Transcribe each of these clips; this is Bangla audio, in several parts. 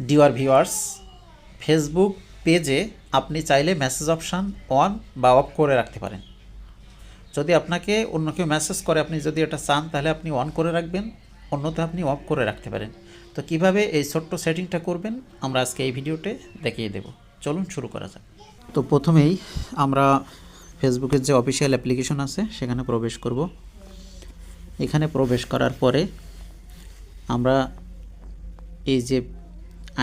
ডিয়ার ভিউয়ার্স, ফেসবুক পেজে আপনি চাইলে মেসেজ অপশান অন বা অফ করে রাখতে পারেন। যদি আপনাকে অন্য কেউ মেসেজ করে, আপনি যদি এটা চান তাহলে আপনি অন করে রাখবেন, অন্যথা আপনি অফ করে রাখতে পারেন। তো কিভাবে এই ছোট্ট সেটিংটা করবেন আমরা আজকে এই ভিডিওতে দেখিয়ে দেব। চলুন শুরু করা যাক। তো প্রথমেই আমরা ফেসবুকের যে অফিসিয়াল অ্যাপ্লিকেশন আছে সেখানে প্রবেশ করব। এখানে প্রবেশ করার পরে আমরা এই যে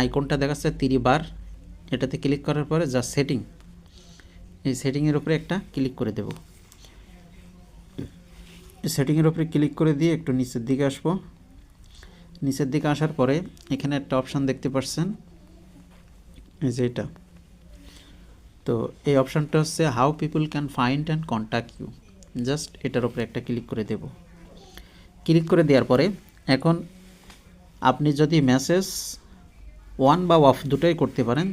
আইকনটা দেখাচ্ছে 3 বার, এটাতে ক্লিক করার পরে যা সেটিং, এই সেটিংয়ের উপরে একটা ক্লিক করে দেব। সেটিংয়ের উপরে ক্লিক করে দিয়ে একটু নিচের দিকে আসব। নিচের দিকে আসার পরে এখানে একটা অপশান দেখতে পাচ্ছেন, এই যে এটা। তো এই অপশানটা হচ্ছে how people can find and contact you. Just এটার উপরে একটা ক্লিক করে দেব। ক্লিক করে দেওয়ার পরে এখন আপনি যদি মেসেজ অন বা অফ দুটোই করতে পারেন।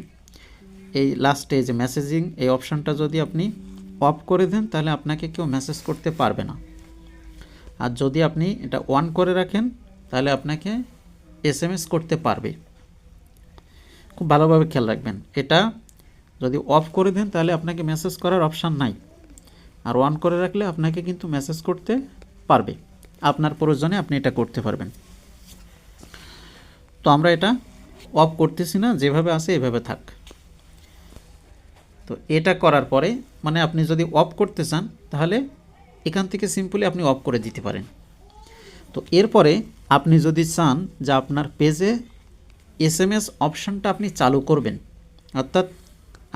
এই লাস্টে যে মেসেজিং এই অপশানটা যদি আপনি অফ করে দেন তাহলে আপনাকে কেউ মেসেজ করতে পারবে না। আর যদি আপনি এটা অন করে রাখেন তাহলে আপনাকে এসএমএস করতে পারবে। খুব ভালোভাবে খেয়াল রাখবেন, এটা যদি অফ করে দেন তাহলে আপনাকে মেসেজ করার অপশান নাই, আর অন করে রাখলে আপনাকে কিন্তু মেসেজ করতে পারবে। আপনার প্রয়োজনে আপনি এটা করতে পারবেন। তো আমরা এটা অফ করতেছি না, যেভাবে আছে এভাবে থাক। তো এটা করার পরে মানে আপনি যদি অফ করতে চান তাহলে এখান থেকে সিম্পলি আপনি অফ করে দিতে পারেন। তো এরপরে আপনি যদি চান যে আপনার পেজে এসএমএস অপশানটা আপনি চালু করবেন, অর্থাৎ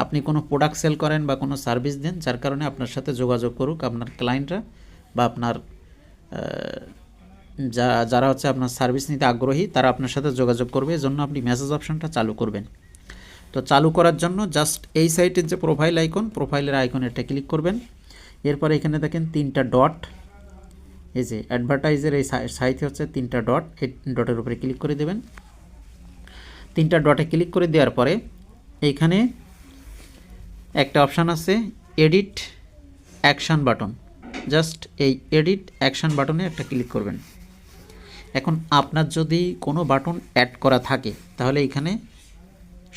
আপনি কোনো প্রোডাক্ট সেল করেন বা কোনো সার্ভিস দেন যার কারণে আপনার সাথে যোগাযোগ করুক আপনার ক্লায়েন্টরা বা আপনার যারা হচ্ছে আপনার সার্ভিস নিতে আগ্রহী তারা আপনার সাথে যোগাযোগ করবে, এজন্য আপনি মেসেজ অপশানটা চালু করবেন। তো চালু করার জন্য জাস্ট এই সাইটের যে প্রোফাইল আইকন, প্রোফাইলের আইকন এটা ক্লিক করবেন। এরপরে এখানে দেখেন 3টা ডট, এই যে অ্যাডভার্টাইজের এই সাইটে হচ্ছে 3টা ডট, এই ডটের উপরে ক্লিক করে দেবেন। 3টা ডটে ক্লিক করে দেওয়ার পরে এইখানে একটা অপশান আছে এডিট অ্যাকশান বাটন, জাস্ট এই এডিট অ্যাকশান বাটনে একটা ক্লিক করবেন। এখন আপনার যদি কোনো বাটন অ্যাড করা থাকে তাহলে এখানে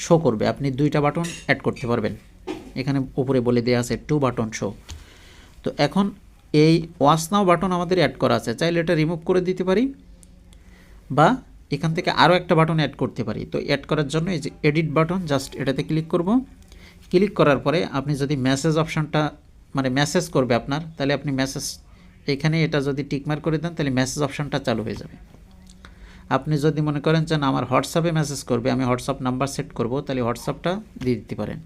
শো করবে, আপনি 2টা বাটন অ্যাড করতে পারবেন। এখানে উপরে বলে দেওয়া আছে 2 বাটন শো। তো এখন এই ওয়াচ নাও বাটন আমাদের অ্যাড করা আছে, চাইলে এটা রিমুভ করে দিতে পারি বা এখান থেকে আরও একটা বাটন অ্যাড করতে পারি। তো অ্যাড করার জন্য এই যে এডিট বাটন, জাস্ট এটাতে ক্লিক করব। ক্লিক করার পরে আপনি যদি মেসেজ অপশানটা মানে মেসেজ করবে আপনার, তাহলে আপনি মেসেজ এখানে এটা যদি টিকমার্ক করে দেন তাহলে মেসেজ অপশানটা চালু হয়ে যাবে। আপনি যদি মনে করেন যে আমার হোয়াটসঅ্যাপে মেসেজ করবে, আমি হোয়াটসঅ্যাপ নাম্বার সেট করব, তাহলে হোয়াটসঅ্যাপটা দিয়ে দিতে পারেন।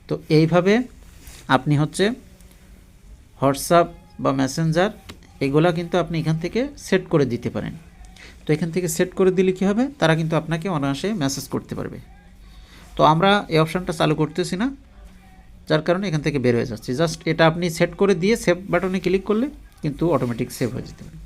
তো এইভাবে আপনি হচ্ছে হোয়াটসঅ্যাপ বা মেসেঞ্জার এগুলা কিন্তু আপনি এখান থেকে সেট করে দিতে পারেন। তো এখান থেকে সেট করে দিলে কী হবে, তারা কিন্তু আপনাকে অনায়াসে মেসেজ করতে পারবে। তো আমরা এই অপশানটা চালু করতেছি না, যার কারণে এখান থেকে বের হয়ে যাচ্ছি। জাস্ট এটা আপনি সেট করে দিয়ে সেভ বাটনে ক্লিক করলে কিন্তু অটোমেটিক সেভ হয়ে যেতে পারে।